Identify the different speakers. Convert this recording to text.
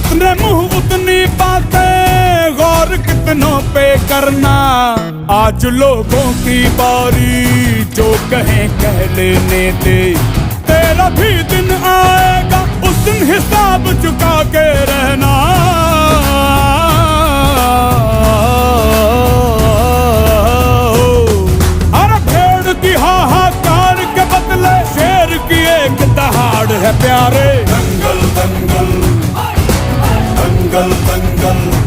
Speaker 1: जितने मुंह उतनी बातें, गौर कितनों पे करना। आज लोगों की बारी, जो कहें कह लेने दे। तेरा भी दिन आएगा, उस दिन हिसाब चुका के रहना। अरे भेड़ की हाहाकार के बदले शेर की एक दहाड़ है प्यारे।